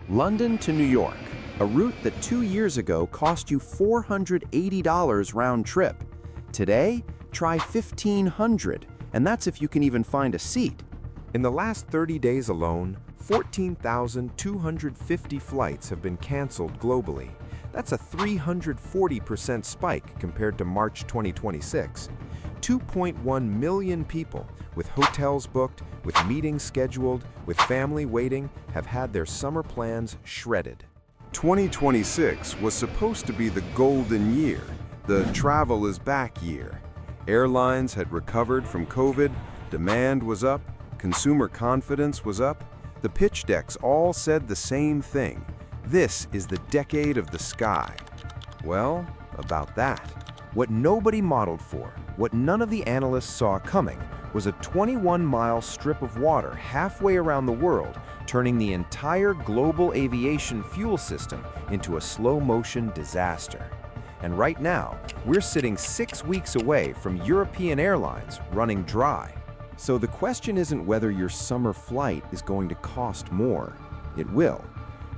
London to New York, a route that 2 years ago cost you $480 round trip. Today, try $1,500, and that's if you can even find a seat. In the last 30 days alone, 14,250 flights have been canceled globally. That's a 340% spike compared to March 2026. 2.1 million people, with hotels booked, with meetings scheduled, with family waiting, have had their summer plans shredded. 2026 was supposed to be the golden year, the travel is back year. Airlines had recovered from COVID, demand was up, consumer confidence was up. The pitch decks all said the same thing. This is the decade of the sky. Well, about that. What nobody modeled for, what none of the analysts saw coming, was a 21-mile strip of water halfway around the world, turning the entire global aviation fuel system into a slow-motion disaster. And right now, we're sitting 6 weeks away from European airlines running dry. So the question isn't whether your summer flight is going to cost more. It will.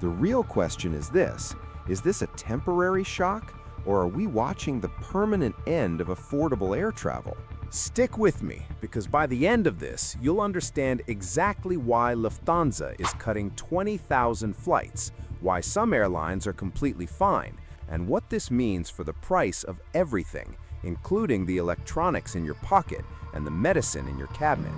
The real question is this a temporary shock, or are we watching the permanent end of affordable air travel? Stick with me, because by the end of this, you'll understand exactly why Lufthansa is cutting 20,000 flights, why some airlines are completely fine, and what this means for the price of everything, including the electronics in your pocket and the medicine in your cabinet.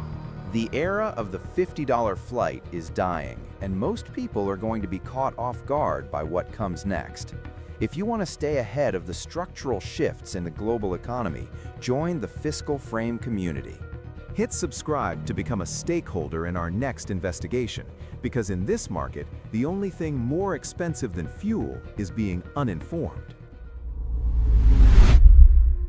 The era of the $50 flight is dying, and most people are going to be caught off guard by what comes next. If you want to stay ahead of the structural shifts in the global economy, join the Fiscal Frame community. Hit subscribe to become a stakeholder in our next investigation, because in this market, the only thing more expensive than fuel is being uninformed.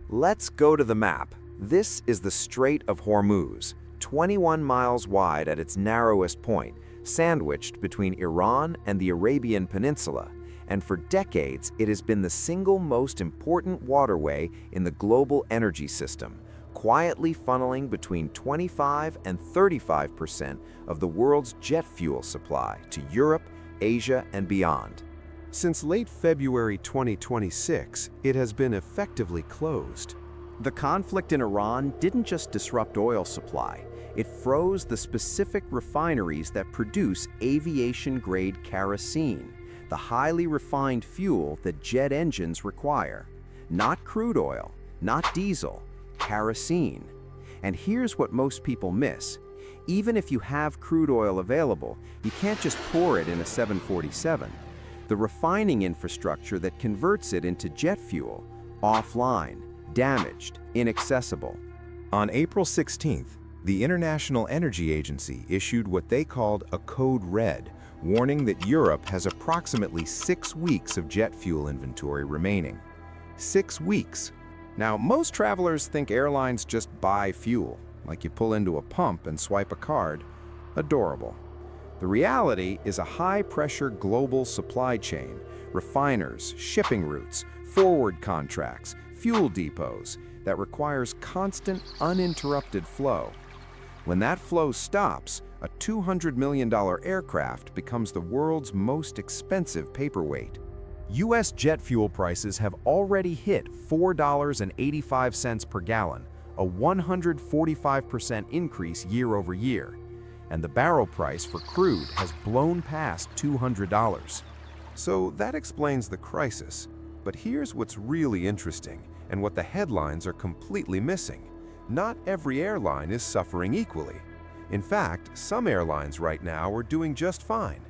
Let's go to the map. This is the Strait of Hormuz, 21 miles wide at its narrowest point, sandwiched between Iran and the Arabian Peninsula. And for decades, it has been the single most important waterway in the global energy system, quietly funneling between 25 and 35% of the world's jet fuel supply to Europe, Asia, and beyond. Since late February 2026, it has been effectively closed. The conflict in Iran didn't just disrupt oil supply, it froze the specific refineries that produce aviation-grade kerosene, the highly refined fuel that jet engines require. Not crude oil, not diesel, kerosene. And here's what most people miss. Even if you have crude oil available, you can't just pour it in a 747. The refining infrastructure that converts it into jet fuel, offline, damaged, inaccessible. On April 16th, the International Energy Agency issued what they called a Code Red, warning that Europe has approximately 6 weeks of jet fuel inventory remaining. 6 weeks. Now, most travelers think airlines just buy fuel, like you pull into a pump and swipe a card. Adorable. The reality is a high-pressure global supply chain, refiners, shipping routes, forward contracts, fuel depots, that requires constant, uninterrupted flow. When that flow stops, a $200 million aircraft becomes the world's most expensive paperweight. U.S. jet fuel prices have already hit $4.85 per gallon, a 145% increase year over year. And the barrel price for crude has blown past $200. So that explains the crisis. But here's what's really interesting, and what the headlines are completely missing. Not every airline is suffering equally. In fact, some airlines right now are doing just fine.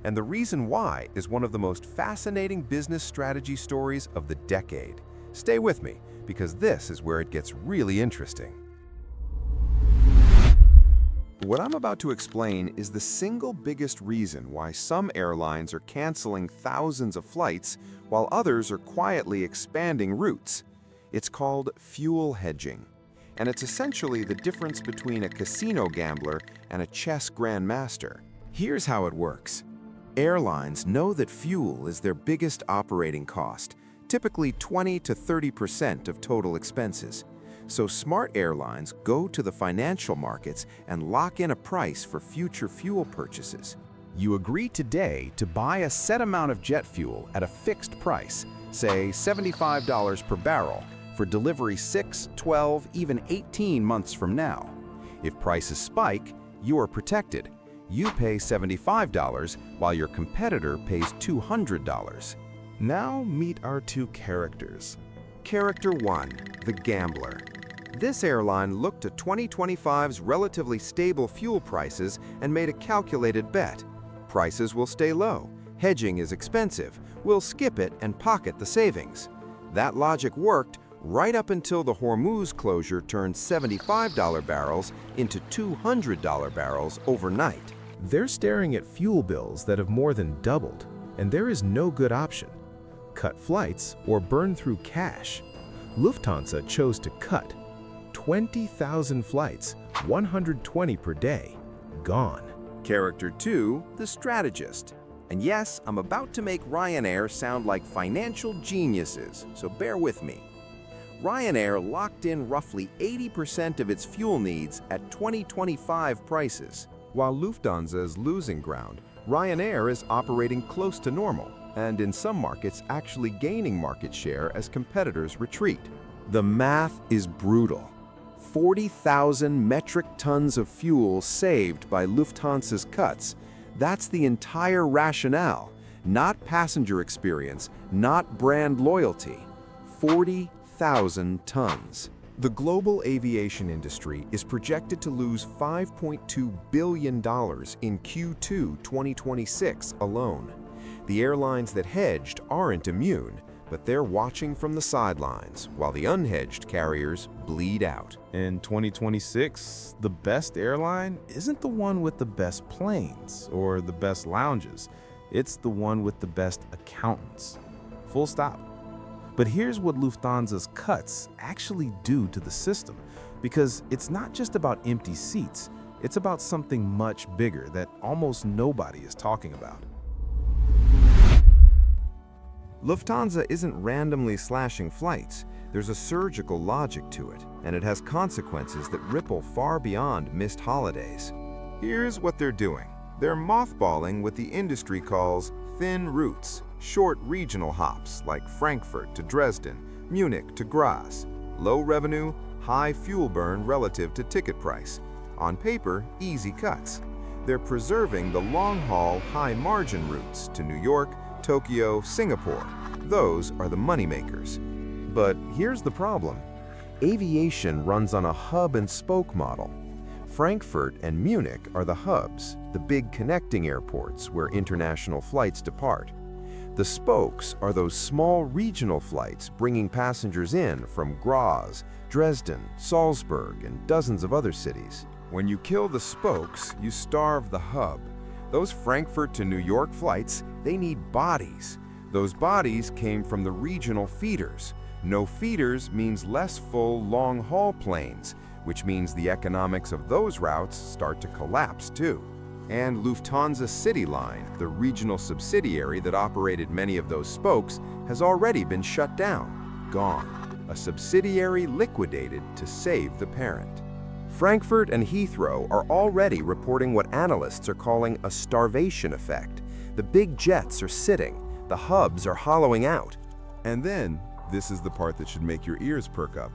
And the reason why is one of the most fascinating business strategy stories of the decade. Stay with me, because this is where it gets really interesting. What I'm about to explain is the single biggest reason why some airlines are canceling thousands of flights while others are quietly expanding routes. It's called fuel hedging. And it's essentially the difference between a casino gambler and a chess grandmaster. Here's how it works. Airlines know that fuel is their biggest operating cost, typically 20 to 30% of total expenses. So smart airlines go to the financial markets and lock in a price for future fuel purchases. You agree today to buy a set amount of jet fuel at a fixed price, say $75 per barrel, for delivery 6, 12, even 18 months from now. If prices spike, you are protected. You pay $75 while your competitor pays $200. Now meet our two characters. Character 1, the gambler. This airline looked at 2025's relatively stable fuel prices and made a calculated bet. Prices will stay low. Hedging is expensive. We'll skip it and pocket the savings. That logic worked right up until the Hormuz closure turned $75 barrels into $200 barrels overnight. They're staring at fuel bills that have more than doubled, and there is no good option. Cut flights or burn through cash. Lufthansa chose to cut. 20,000 flights, 120 per day, gone. Character 2, the strategist. And yes, I'm about to make Ryanair sound like financial geniuses, so bear with me. Ryanair locked in roughly 80% of its fuel needs at 2025 prices. While Lufthansa is losing ground, Ryanair is operating close to normal, and in some markets actually gaining market share as competitors retreat. The math is brutal. 40,000 metric tons of fuel saved by Lufthansa's cuts. That's the entire rationale, not passenger experience, not brand loyalty. 40,000 tons. The global aviation industry is projected to lose $5.2 billion in Q2 2026 alone. The airlines that hedged aren't immune, but they're watching from the sidelines while the unhedged carriers bleed out. In 2026, the best airline isn't the one with the best planes or the best lounges. It's the one with the best accountants. Full stop. But here's what Lufthansa's cuts actually do to the system, because it's not just about empty seats, it's about something much bigger that almost nobody is talking about. Lufthansa isn't randomly slashing flights. There's a surgical logic to it, and it has consequences that ripple far beyond missed holidays. Here's what they're doing. They're mothballing what the industry calls thin routes, short regional hops like Frankfurt to Dresden, Munich to Graz. Low revenue, high fuel burn relative to ticket price. On paper, easy cuts. They're preserving the long-haul, high-margin routes to New York, Tokyo, Singapore. Those are the moneymakers. But here's the problem. Aviation runs on a hub-and-spoke model. Frankfurt and Munich are the hubs, the big connecting airports where international flights depart. The spokes are those small regional flights bringing passengers in from Graz, Dresden, Salzburg, and dozens of other cities. When you kill the spokes, you starve the hub. Those Frankfurt to New York flights, they need bodies. Those bodies came from the regional feeders. No feeders means less full long-haul planes, which means the economics of those routes start to collapse too. And Lufthansa CityLine, the regional subsidiary that operated many of those spokes, has already been shut down, gone. A subsidiary liquidated to save the parent. Frankfurt and Heathrow are already reporting what analysts are calling a starvation effect. The big jets are sitting, the hubs are hollowing out. And then, this is the part that should make your ears perk up.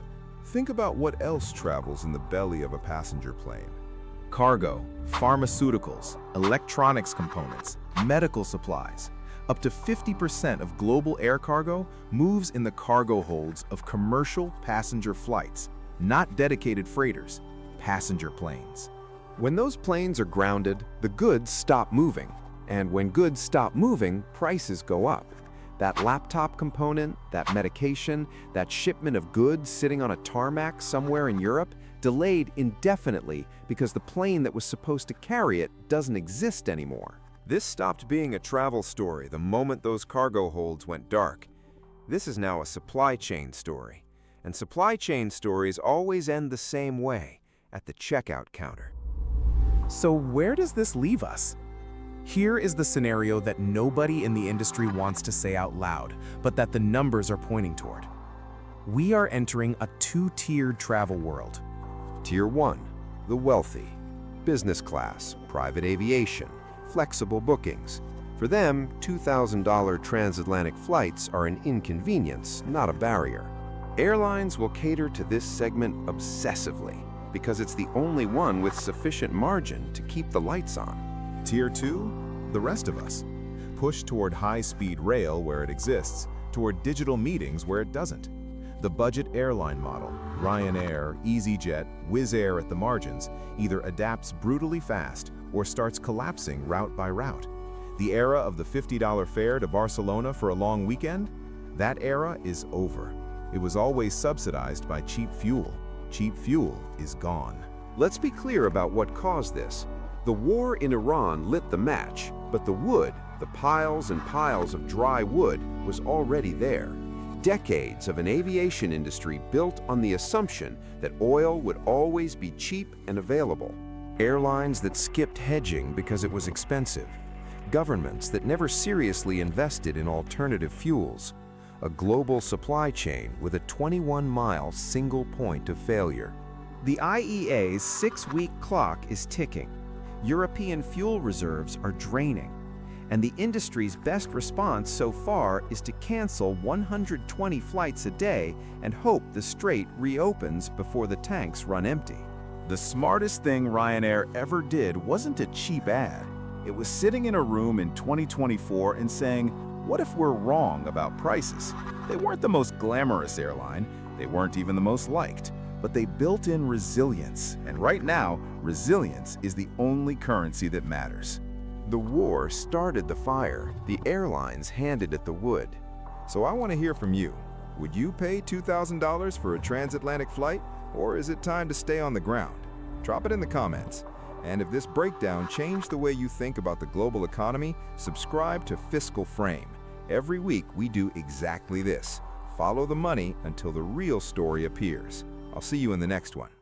Think about what else travels in the belly of a passenger plane. Cargo, pharmaceuticals, electronics components, medical supplies. Up to 50% of global air cargo moves in the cargo holds of commercial passenger flights, not dedicated freighters, passenger planes. When those planes are grounded, the goods stop moving. And when goods stop moving, prices go up. That laptop component, that medication, that shipment of goods sitting on a tarmac somewhere in Europe, delayed indefinitely because the plane that was supposed to carry it doesn't exist anymore. This stopped being a travel story the moment those cargo holds went dark. This is now a supply chain story. And supply chain stories always end the same way, at the checkout counter. So where does this leave us? Here is the scenario that nobody in the industry wants to say out loud, but that the numbers are pointing toward. We are entering a two-tiered travel world. Tier 1, the wealthy. Business class, private aviation, flexible bookings. For them, $2,000 transatlantic flights are an inconvenience, not a barrier. Airlines will cater to this segment obsessively because it's the only one with sufficient margin to keep the lights on. Tier 2, the rest of us. Push toward high-speed rail where it exists, toward digital meetings where it doesn't. The budget airline model, Ryanair, EasyJet, Wizz Air at the margins, either adapts brutally fast or starts collapsing route by route. The era of the $50 fare to Barcelona for a long weekend? That era is over. It was always subsidized by cheap fuel. Cheap fuel is gone. Let's be clear about what caused this. The war in Iran lit the match, but the wood, the piles and piles of dry wood, was already there. Decades of an aviation industry built on the assumption that oil would always be cheap and available. Airlines that skipped hedging because it was expensive. Governments that never seriously invested in alternative fuels. A global supply chain with a 21-mile single point of failure. The IEA's 6-week clock is ticking. European fuel reserves are draining. And the industry's best response so far is to cancel 120 flights a day and hope the strait reopens before the tanks run empty. The smartest thing Ryanair ever did wasn't a cheap ad. It was sitting in a room in 2024 and saying, what if we're wrong about prices? They weren't the most glamorous airline. They weren't even the most liked. But they built in resilience. And right now, resilience is the only currency that matters. The war started the fire. The airlines handed it the wood. So I want to hear from you. Would you pay $2,000 for a transatlantic flight, or is it time to stay on the ground? Drop it in the comments. And if this breakdown changed the way you think about the global economy, subscribe to Fiscal Frame. Every week we do exactly this. Follow the money until the real story appears. I'll see you in the next one.